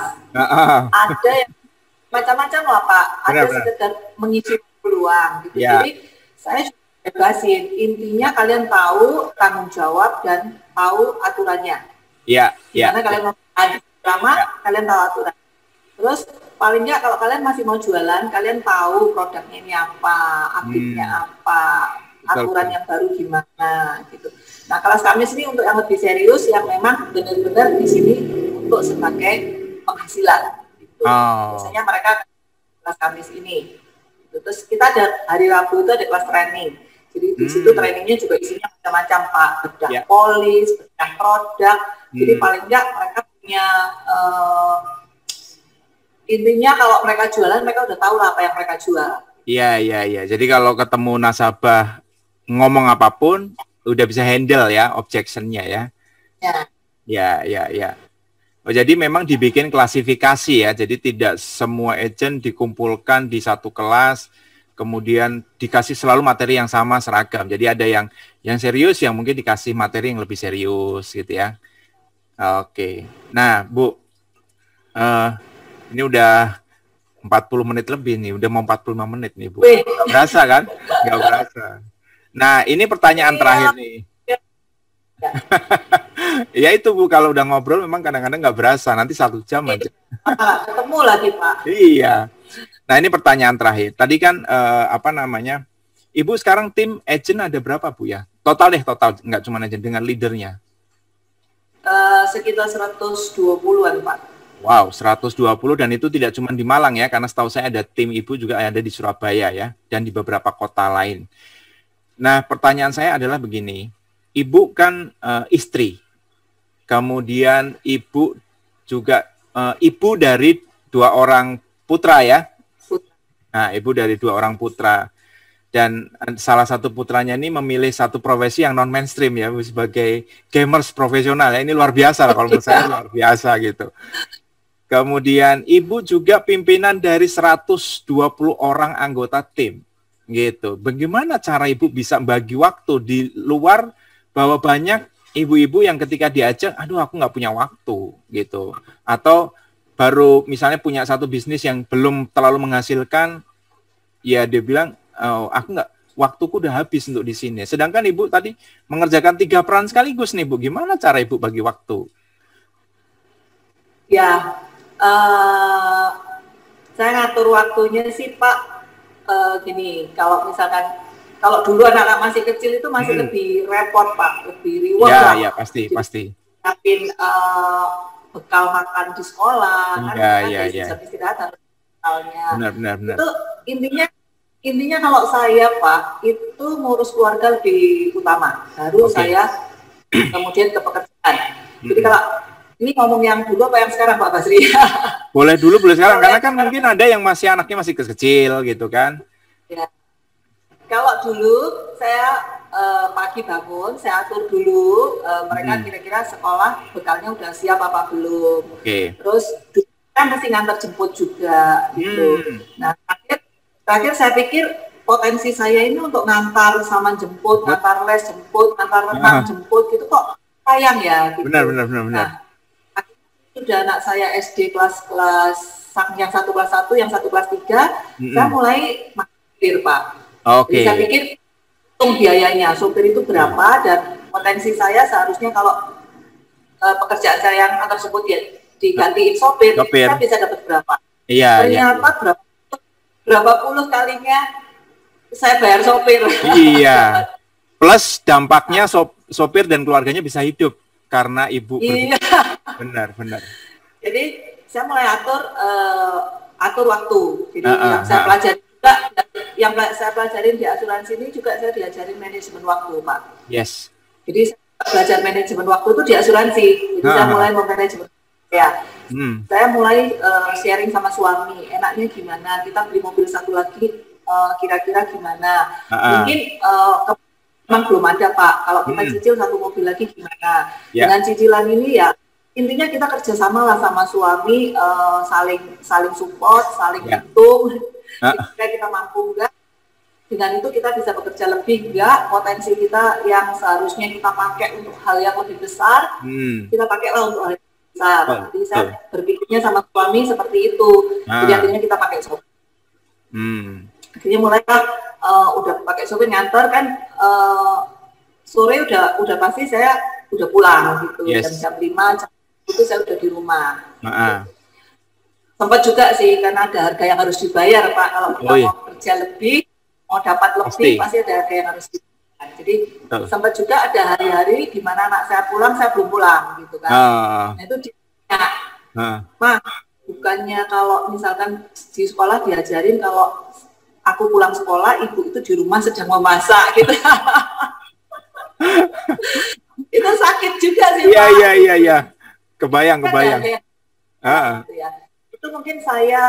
Ada yang macam-macam lah, Pak. Ada sekedar mengisi peluang gitu. Jadi saya bebasin. Intinya kalian tahu tanggung jawab dan tahu aturannya. Iya. Karena kalian mau lama, kalian tahu aturan. Terus paling nggak kalau kalian masih mau jualan, kalian tahu produknya ini apa, update-nya apa, aturan yang baru gimana gitu. Nah, kelas Kamis ini untuk yang lebih serius, yang memang benar-benar di sini untuk sebagai penghasilan. Gitu. Biasanya mereka kelas Kamis ini. Gitu. Terus kita ada hari Rabu itu ada kelas training. Jadi di situ trainingnya juga isinya macam-macam, Pak. Bedah polis, bedah produk. Jadi paling nggak mereka punya intinya kalau mereka jualan, mereka udah tahu lah apa yang mereka jual. Iya. Jadi kalau ketemu nasabah ngomong apapun, udah bisa handle ya objection-nya ya. Ya. Oh, jadi memang dibikin klasifikasi ya. Jadi tidak semua agent dikumpulkan di satu kelas, kemudian dikasih selalu materi yang sama seragam. Jadi ada yang serius, yang mungkin dikasih materi yang lebih serius gitu ya. Oke. Nah, Bu, ini udah 40 menit lebih nih, udah mau 45 menit nih, Bu. Nggak berasa kan? Nggak berasa. Nah, ini pertanyaan terakhir nih. Ya itu, Bu, kalau udah ngobrol memang kadang-kadang nggak berasa, nanti 1 jam aja. Ketemu lagi, Pak. Iya. Nah, ini pertanyaan terakhir. Tadi kan, Ibu sekarang tim agent ada berapa, Bu ya? Total, nggak cuma agent, dengan leadernya. Sekitar 120-an, Pak. Wow, 120, dan itu tidak cuma di Malang ya, karena setahu saya ada tim Ibu juga ada di Surabaya ya, dan di beberapa kota lain. Nah, pertanyaan saya adalah begini. Ibu kan istri. Kemudian ibu juga ibu dari 2 orang putra ya. Nah, ibu dari 2 orang putra. Dan salah satu putranya ini memilih satu profesi yang non mainstream ya, sebagai gamers profesional ya. Ini luar biasa lah, kalau menurut saya luar biasa gitu. Kemudian ibu juga pimpinan dari 120 orang anggota tim gitu. Bagaimana cara ibu bisa bagi waktu di luar, bahwa banyak ibu-ibu yang ketika diajak, aduh aku nggak punya waktu gitu. Atau baru misalnya punya satu bisnis yang belum terlalu menghasilkan, ya dia bilang, oh, aku nggak, waktuku udah habis untuk di sini. Sedangkan ibu tadi mengerjakan 3 peran sekaligus nih Bu. Gimana cara ibu bagi waktu? Ya, saya ngatur waktunya sih Pak, gini, kalau misalkan, kalau dulu anak-anak masih kecil itu masih lebih repot Pak, lebih reward lah. Ya pasti, jadi, pasti. Siapin bekal makan di sekolah, kan istirahat bekalnya. Benar. Itu intinya kalau saya Pak, itu ngurus keluarga lebih utama, baru saya kemudian ke pekerjaan. Jadi kalau ini ngomong yang dulu apa yang sekarang Pak Basri? Boleh dulu, boleh sekarang, karena kan mungkin ada yang masih anaknya masih kecil gitu kan. Ya. Kalau dulu saya pagi bangun, saya atur dulu mereka kira-kira sekolah bekalnya udah siap apa belum. Terus kan mesti ngantar jemput juga gitu. Nah, terakhir saya pikir potensi saya ini untuk ngantar sama jemput, ngantar les jemput, ngantar renang jemput gitu kok sayang ya gitu. Benar. Nah, sudah anak saya SD kelas yang 1 kelas 1, yang 1 kelas 3, saya mulai mampir Pak. Jadi saya pikir hitung biayanya, sopir itu berapa, dan potensi saya seharusnya kalau pekerjaan saya yang tersebut ya digantiin sopir, saya bisa dapat berapa. Ternyata berapa puluh kalinya saya bayar sopir. Iya. Plus dampaknya sopir dan keluarganya bisa hidup karena ibu. Iya. Benar. Jadi saya mulai atur waktu. Jadi yang saya pelajari juga, yang saya pelajarin di asuransi ini juga saya diajarin manajemen waktu Pak. Yes. Jadi saya belajar manajemen waktu itu di asuransi. Jadi saya mulai memanajemen. Ya. Saya mulai sharing sama suami, enaknya gimana, kita beli mobil satu lagi kira-kira gimana. Mungkin memang belum ada Pak, kalau kita cicil satu mobil lagi gimana. Dengan cicilan ini ya intinya kita kerjasama lah sama suami, saling support, saling hitung, kira kita mampu enggak. Dengan itu kita bisa bekerja lebih enggak, potensi kita yang seharusnya kita pakai untuk hal yang lebih besar, kita pakailah untuk hal yang besar. Jadi saya berpikirnya sama suami seperti itu. Jadi akhirnya kita pakai sopir. Akhirnya mulai udah pakai sopir ngantor kan, sore udah pasti saya udah pulang gitu. Jam 5 jam itu saya udah di rumah. Sempat juga sih karena ada harga yang harus dibayar Pak. Kalau kita mau kerja lebih, mau dapat lebih, pasti ada harga yang harus dibayar. Jadi sempat juga ada hari-hari di mana anak saya pulang, saya belum pulang gitu kan. Nah itu Mah, bukannya kalau misalkan di sekolah diajarin kalau aku pulang sekolah, ibu itu di rumah sedang memasak gitu. Itu sakit juga sih Pak. Iya. Kebayang. Gitu ya. Itu mungkin saya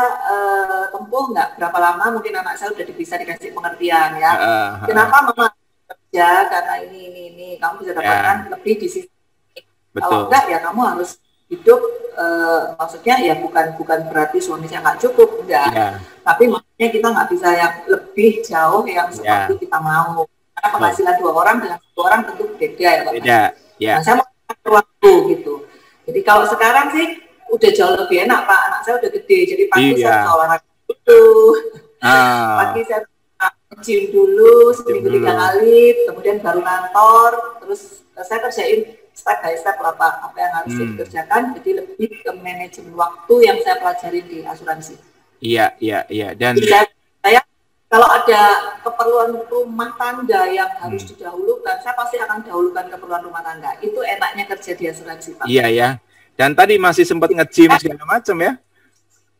tempuh nggak berapa lama, mungkin anak saya udah bisa dikasih pengertian ya. Kenapa mama kerja, karena ini kamu bisa dapatkan lebih di sisi. Kalau enggak ya kamu harus hidup, maksudnya ya bukan berarti suami saya nggak cukup, enggak. Tapi maksudnya kita nggak bisa yang lebih jauh yang seperti kita mau. Karena penghasilan 2 orang dengan 1 orang tentu beda ya Pak. Nah, saya mau waktu gitu. Jadi kalau sekarang sih udah jauh lebih enak Pak, anak saya udah gede, jadi pagi saya bisa olahraga dulu, pagi saya gym dulu seminggu 3 kali, kemudian baru kantor, terus saya kerjain step by step lah Pak, apa yang harus dikerjakan, jadi lebih ke manajemen waktu yang saya pelajari di asuransi. Iya. Dan saya kalau ada keperluan rumah tangga yang harus didahulukan, saya pasti akan dahulukan keperluan rumah tangga. Itu enaknya kerja di asuransi Pak. Iya ya. Dan tadi masih sempat nge-gym segala macam ya.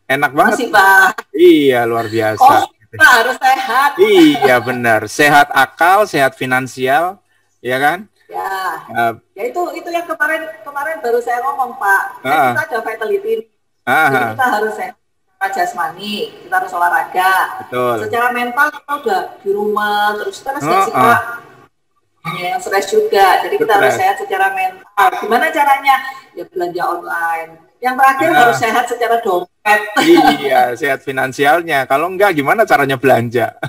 Enak banget. Masih Pak. Iya, luar biasa. Pak harus sehat. Iya benar, sehat akal, sehat finansial, ya kan? Ya itu yang kemarin baru saya ngomong Pak. Kita ada vitality. Jadi kita harus sehat secara jasmani, kita harus olahraga. Betul. Secara mental kita udah di rumah terus stres nggak sih Pak? Ya, stres juga. Jadi kita harus sehat secara mental. Gimana caranya? Ya belanja online. Yang terakhir harus sehat secara dompet. Iya, sehat finansialnya. Kalau enggak, gimana caranya belanja?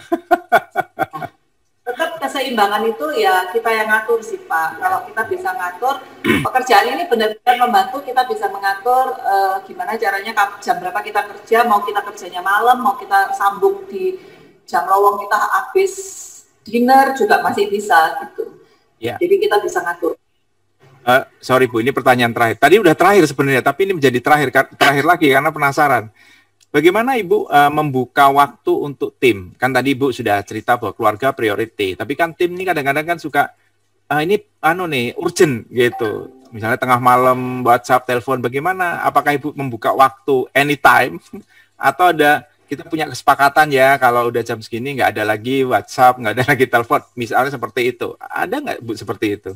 Tetap keseimbangan itu ya kita yang ngatur sih Pak. Kalau kita bisa ngatur, pekerjaan ini benar-benar membantu kita bisa mengatur gimana caranya jam berapa kita kerja, mau kita kerjanya malam, mau kita sambung di jam lowong kita habis dinner juga masih bisa gitu. Ya. Jadi kita bisa ngatur. Sorry Bu, ini pertanyaan terakhir. Tadi udah terakhir sebenarnya, tapi ini menjadi terakhir lagi karena penasaran. Bagaimana Ibu membuka waktu untuk tim? Kan tadi Ibu sudah cerita bahwa keluarga priority, tapi kan tim ini kadang-kadang kan suka ini urgent gitu. Misalnya tengah malam WhatsApp, telepon, bagaimana? Apakah Ibu membuka waktu anytime atau kita punya kesepakatan ya kalau udah jam segini nggak ada lagi WhatsApp, nggak ada lagi telepon, misalnya seperti itu. Ada nggak Bu seperti itu?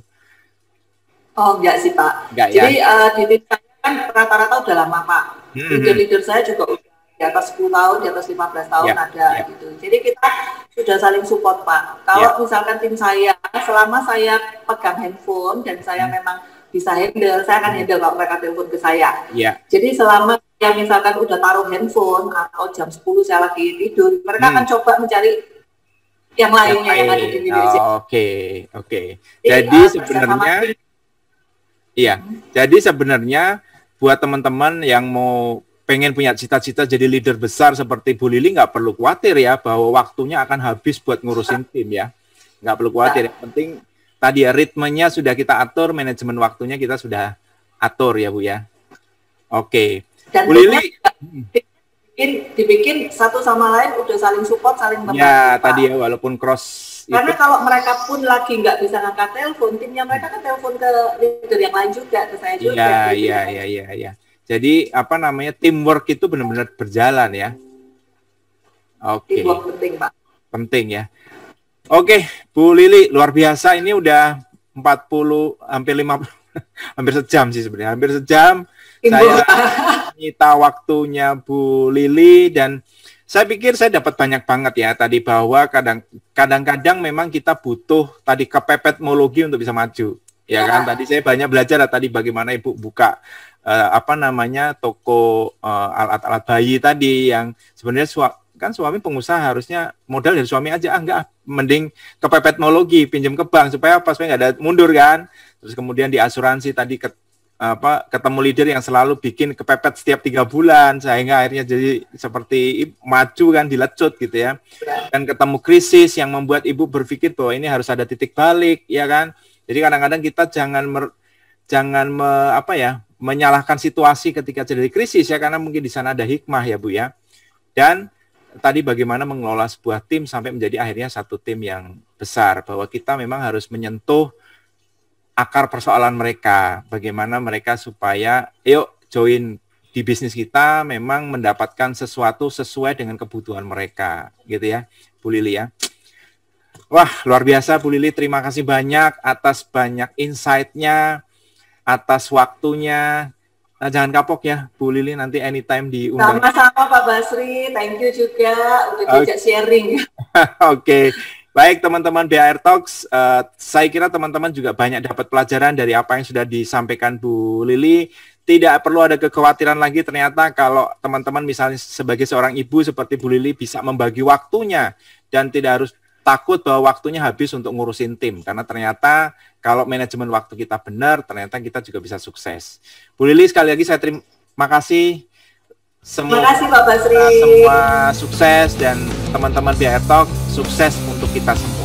Oh enggak sih Pak. Enggak, jadi ya? di tim saya kan rata-rata udah lama Pak. Leader saya juga udah di atas 10 tahun, di atas 15 tahun ada gitu. Jadi kita sudah saling support Pak. Kalau misalkan tim saya, selama saya pegang handphone dan saya memang bisa handle, saya akan handle kalau mereka telepon ke saya. Jadi selama yang misalkan udah taruh handphone atau jam 10 saya lagi tidur, mereka akan coba mencari yang lainnya yang ada di Indonesia. Oke. Jadi sebenarnya jadi sebenarnya buat teman-teman yang pengen punya cita-cita jadi leader besar seperti Bu Lili nggak perlu khawatir ya bahwa waktunya akan habis buat ngurusin tim ya. Nggak perlu khawatir. Yang penting tadi ya ritmenya sudah kita atur, manajemen waktunya kita sudah atur ya Bu ya. Oke. Dan Bu Lili dibikin satu sama lain udah saling support, saling membantu. Ya, tadi ya walaupun cross. Karena kalau mereka pun lagi nggak bisa ngangkat telepon, timnya mereka kan telepon ke leader yang lain juga, ke saya juga. Iya. Jadi teamwork itu benar-benar berjalan ya. Oke. Teamwork penting Pak. Penting ya. Oke, Bu Lili luar biasa, ini udah 40 hampir 50 hampir sejam sih sebenarnya, hampir sejam. Saya minta waktunya Bu Lili dan saya pikir saya dapat banyak banget ya tadi bahwa kadang-kadang memang kita butuh tadi kepepetmologi untuk bisa maju. Ya kan, tadi saya banyak belajar tadi bagaimana Ibu buka toko alat-alat bayi tadi yang sebenarnya kan suami pengusaha harusnya modal dari suami aja, enggak, mending kepepetmologi, pinjam ke bank supaya nggak ada mundur kan. Terus kemudian di asuransi tadi ketemu leader yang selalu bikin kepepet setiap 3 bulan sehingga akhirnya jadi seperti maju kan, dilecut gitu ya. Dan ketemu krisis yang membuat Ibu berpikir bahwa ini harus ada titik balik ya kan. Jadi kadang-kadang kita jangan menyalahkan situasi ketika terjadi krisis ya, karena mungkin di sana ada hikmah ya Bu ya. Dan tadi bagaimana mengelola sebuah tim sampai menjadi akhirnya satu tim yang besar, bahwa kita memang harus menyentuh akar persoalan mereka, bagaimana mereka supaya join di bisnis kita memang mendapatkan sesuatu sesuai dengan kebutuhan mereka, gitu ya, Bu Lili ya. Wah, luar biasa Bu Lili, terima kasih banyak atas banyak insight-nya, atas waktunya. Nah, jangan kapok ya Bu Lili, nanti anytime diundang. Sama-sama Pak Basri, thank you juga udah diajak sharing. Oke. Baik teman-teman BHR Talks, saya kira teman-teman juga banyak dapat pelajaran dari apa yang sudah disampaikan Bu Lili. Tidak perlu ada kekhawatiran lagi ternyata kalau teman-teman misalnya sebagai seorang ibu seperti Bu Lili bisa membagi waktunya dan tidak harus takut bahwa waktunya habis untuk ngurusin tim. Karena ternyata kalau manajemen waktu kita benar, ternyata kita juga bisa sukses. Bu Lili, sekali lagi saya terima kasih. Terima kasih Pak Basri. Semua sukses dan teman-teman BHR Talk sukses untuk kita semua.